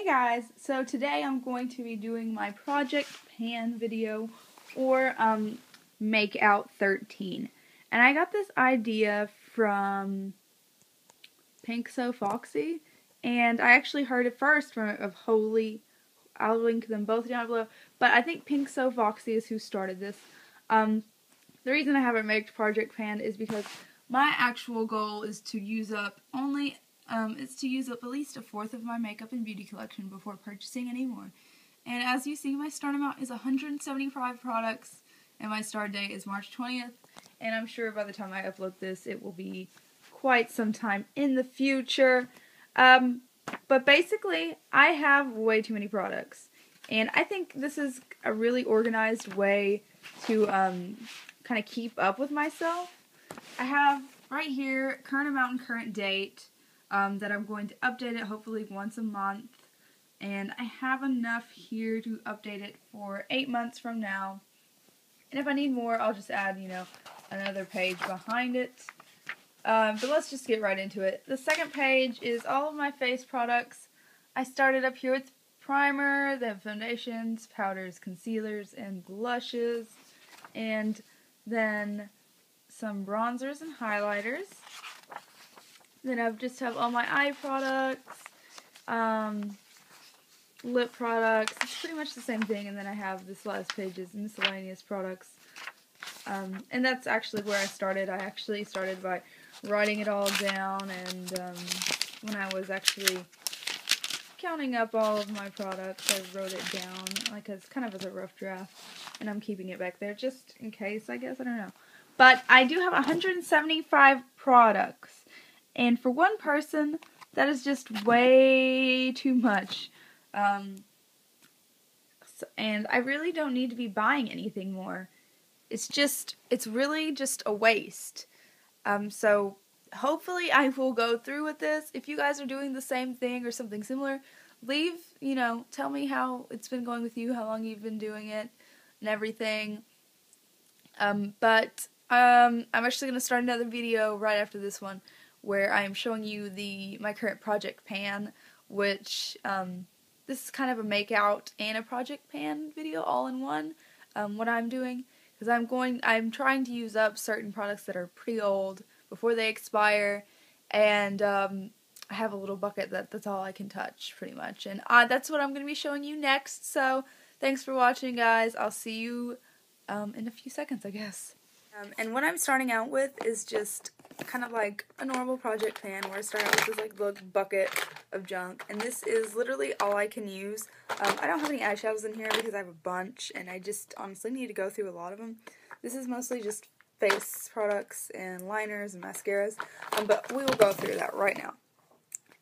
Hey guys, so today I'm going to be doing my Project Pan video, or Makeout 13. And I got this idea from Pink So Foxy, and I actually heard it first from I'll link them both down below, but I think Pink So Foxy is who started this. The reason I haven't made Project Pan is because my actual goal is to use up at least a fourth of my makeup and beauty collection before purchasing any more. And as you see, my start amount is 175 products, and my start date is March 20th, and I'm sure by the time I upload this, it will be quite some time in the future. But basically, I have way too many products, and I think this is a really organized way to kind of keep up with myself. I have right here current amount and current date that I'm going to update it hopefully once a month, and I have enough here to update it for 8 months from now. And if I need more, I'll just add, another page behind it. But let's just get right into it. The second page is all of my face products. I started up here with primer, then foundations, powders, concealers, and blushes, and then some bronzers and highlighters. Then I just have all my eye products, lip products. It's pretty much the same thing. And then I have this last page is miscellaneous products. And that's actually where I started. I actually started by writing it all down, and when I was actually counting up all of my products, I wrote it down like as kind of as a rough draft, and I'm keeping it back there just in case, I guess. I don't know. But I do have 175 products, and for one person, that is just way too much. And I really don't need to be buying anything more. It's really just a waste. So hopefully I will go through with this. If you guys are doing the same thing or something similar, tell me how it's been going with you, how long you've been doing it, and everything. But I'm actually going to start another video right after this one, where I am showing you my current Project Pan, which, this is kind of a Makeout and a Project Pan video all in one, what I'm doing. Because I'm trying to use up certain products that are pretty old before they expire, and I have a little bucket that's all I can touch, pretty much. And that's what I'm going to be showing you next, so thanks for watching, guys. I'll see you in a few seconds, I guess. And what I'm starting out with is just kind of like a normal Project Pan, where I start out with this like little bucket of junk, and this is literally all I can use. I don't have any eyeshadows in here because I have a bunch, and I just honestly need to go through a lot of them. This is mostly just face products and liners and mascaras, but we will go through that right now.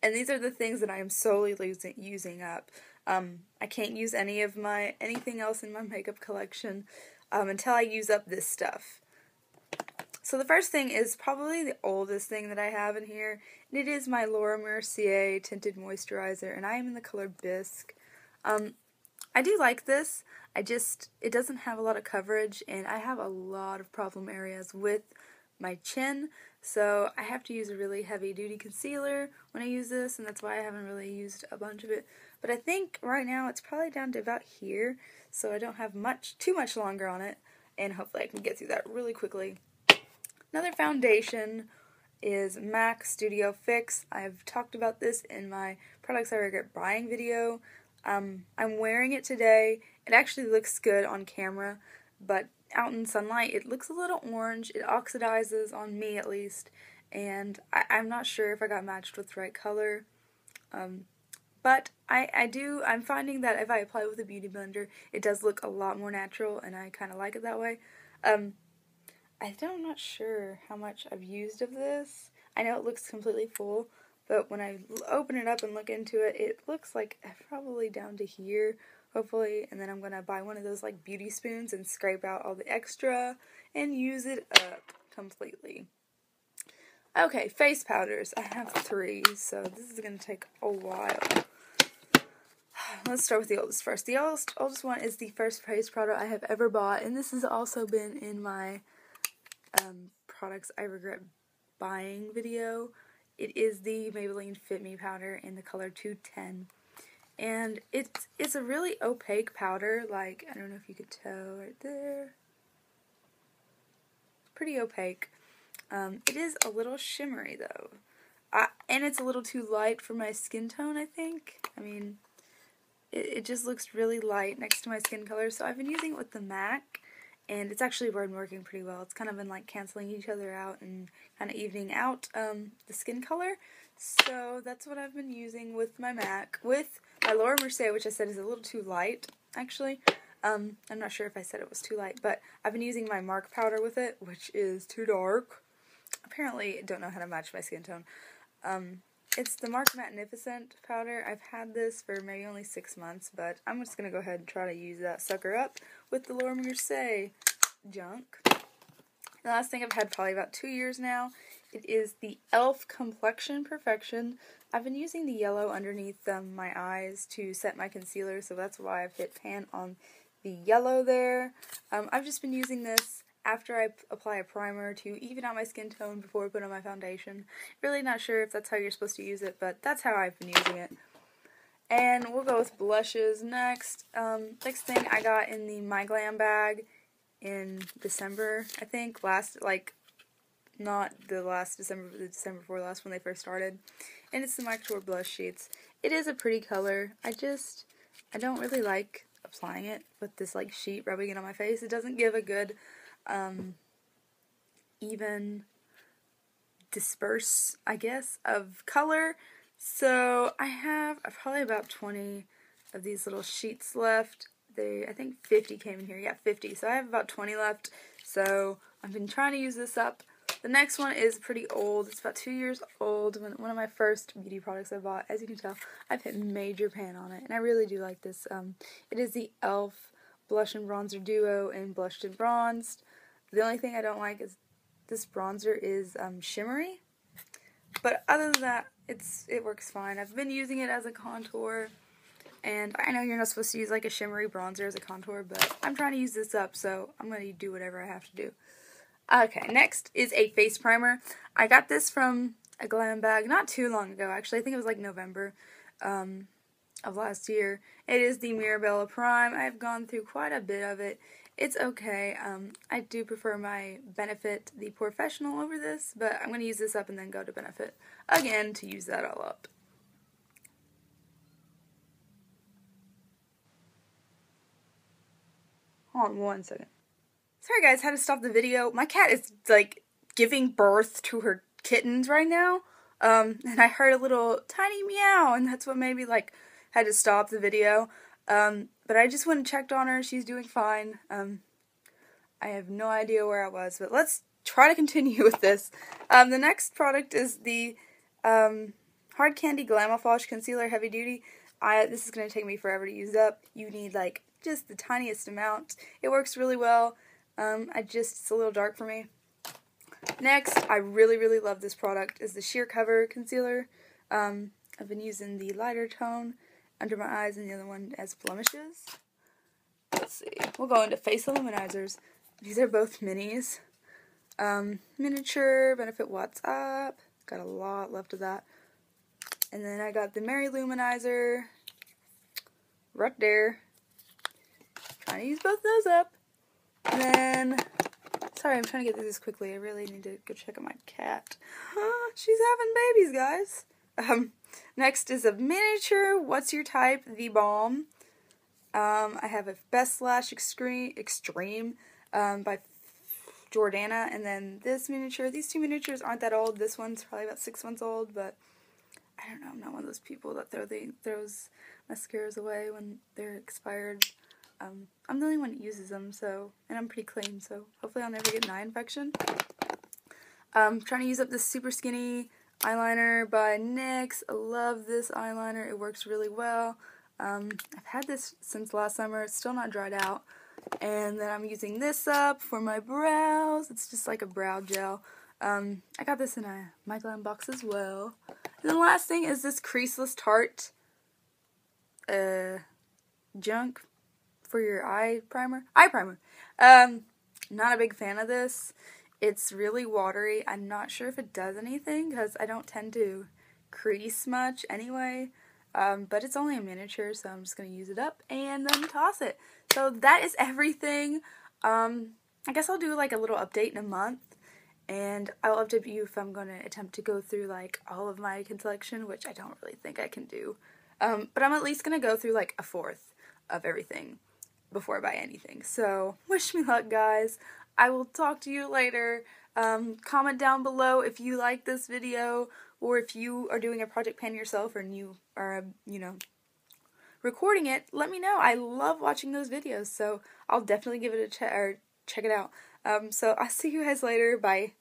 And these are the things that I am solely using up. I can't use anything else in my makeup collection until I use up this stuff. So the first thing is probably the oldest thing that I have in here, and it is my Laura Mercier Tinted Moisturizer, and I am in the color Bisque. I do like this. It doesn't have a lot of coverage, and I have a lot of problem areas with my chin, so I have to use a really heavy-duty concealer when I use this, and that's why I haven't really used a bunch of it. But I think right now it's probably down to about here, so I don't have too much longer on it, and hopefully I can get through that really quickly. Another foundation is MAC Studio Fix. I've talked about this in my products I regret buying video. I'm wearing it today. It actually looks good on camera, but out in sunlight it looks a little orange. It oxidizes on me, at least, and I'm not sure if I got matched with the right color. But I'm finding that if I apply it with a beauty blender, it does look a lot more natural, and I kind of like it that way. I'm not sure how much I've used of this. I know it looks completely full, but when I open it up and look into it, it looks like probably down to here, hopefully, and then I'm going to buy one of those like beauty spoons and scrape out all the extra and use it up completely. Okay, face powders. I have 3, so this is going to take a while. Let's start with the oldest first. The oldest one is the first face powder I have ever bought, and this has also been in my products I regret buying video. It is the Maybelline Fit Me powder in the color 210, And it's a really opaque powder, like, I don't know if you could tell right there. Pretty opaque. It is a little shimmery though. And it's a little too light for my skin tone, I think. I mean, it just looks really light next to my skin color, so I've been using it with the MAC, and it's actually been working pretty well. It's kind of been like canceling each other out and kind of evening out the skin color. So that's what I've been using with my MAC. With my Laura Mercier, which I said is a little too light, actually. I'm not sure if I said it was too light, but I've been using my Mark powder with it, which is too dark. Apparently, I don't know how to match my skin tone. It's the Mark Magnificent powder. I've had this for maybe only 6 months, but I'm just going to go ahead and try to use that sucker up with the Laura Mercier junk. The last thing I've had probably about 2 years now. It is the e.l.f. Complexion Perfection. I've been using the yellow underneath my eyes to set my concealer, so that's why I've hit pan on the yellow there. I've just been using this after I apply a primer to even out my skin tone before I put on my foundation. Really not sure if that's how you're supposed to use it, but that's how I've been using it. And we'll go with blushes next. Next thing I got in the My Glam bag in December, I think. Not the last December, but the December before last when they first started. And it's the Makeout blush sheets. It is a pretty color. I don't really like applying it with this like sheet, rubbing it on my face. It doesn't give a good even disperse, I guess, of color. So I have probably about 20 of these little sheets left. I think 50 came in here. Yeah, 50. So I have about 20 left. So I've been trying to use this up. The next one is pretty old. It's about 2 years old. One of my first beauty products I bought. As you can tell, I've hit major pan on it, and I really do like this. It is the e.l.f. Blush and Bronzer Duo in Blushed and Bronzed. The only thing I don't like is this bronzer is shimmery, but other than that, it works fine. I've been using it as a contour, and I know you're not supposed to use like a shimmery bronzer as a contour, but I'm trying to use this up, so I'm going to do whatever I have to do. Okay, next is a face primer. I got this from a glam bag not too long ago, actually. I think it was like November of last year. It is the Mirabella Prime. I've gone through quite a bit of it. It's okay. I do prefer my Benefit the Professional over this, but I'm going to use this up and then go to Benefit again to use that all up. Hold on one second. Sorry guys, had to stop the video. My cat is like giving birth to her kittens right now, and I heard a little tiny meow, and that's what made me like had to stop the video. But I just went and checked on her. She's doing fine. I have no idea where I was, but let's try to continue with this. The next product is the Hard Candy Glamouflage Concealer Heavy Duty. This is going to take me forever to use up. You need like just the tiniest amount. It works really well. It's a little dark for me. Next, I really love this product, is the Sheer Cover Concealer. I've been using the lighter tone under my eyes and the other one as blemishes. Let's see. We'll go into face illuminizers. These are both minis. Miniature, Benefit What's Up. Got a lot left of that. And then I got the Mary Luminizer. Right there. Trying to use both those up. And then, sorry, I'm trying to get through this quickly. I really need to go check on my cat. She's having babies, guys. Next is a miniature What's Your Type, The Balm. I have a Best Lash Extreme by Jordana, and then this miniature. These two miniatures aren't that old. This one's probably about 6 months old, but I don't know. I'm not one of those people that throws mascaras away when they're expired. I'm the only one that uses them, and I'm pretty clean, so hopefully I'll never get an eye infection. Trying to use up this super skinny eyeliner by NYX. I love this eyeliner. It works really well. I've had this since last summer. It's still not dried out. And then I'm using this up for my brows. It's just like a brow gel. I got this in a My Glam box as well. And the last thing is this Creaseless Tarte junk for your eye primer. Not a big fan of this. It's really watery. I'm not sure if it does anything because I don't tend to crease much anyway. but it's only a miniature, so I'm just going to use it up and then toss it. So that is everything. I guess I'll do like a little update in a month, and I'll update you if I'm going to attempt to go through like all of my collection, which I don't really think I can do. But I'm at least going to go through like a fourth of everything before I buy anything. So wish me luck, guys. I will talk to you later. Comment down below if you like this video, or if you are doing a project pan yourself, and you are, you know, recording it. Let me know. I love watching those videos, so I'll definitely give it a check it out. So I'll see you guys later. Bye.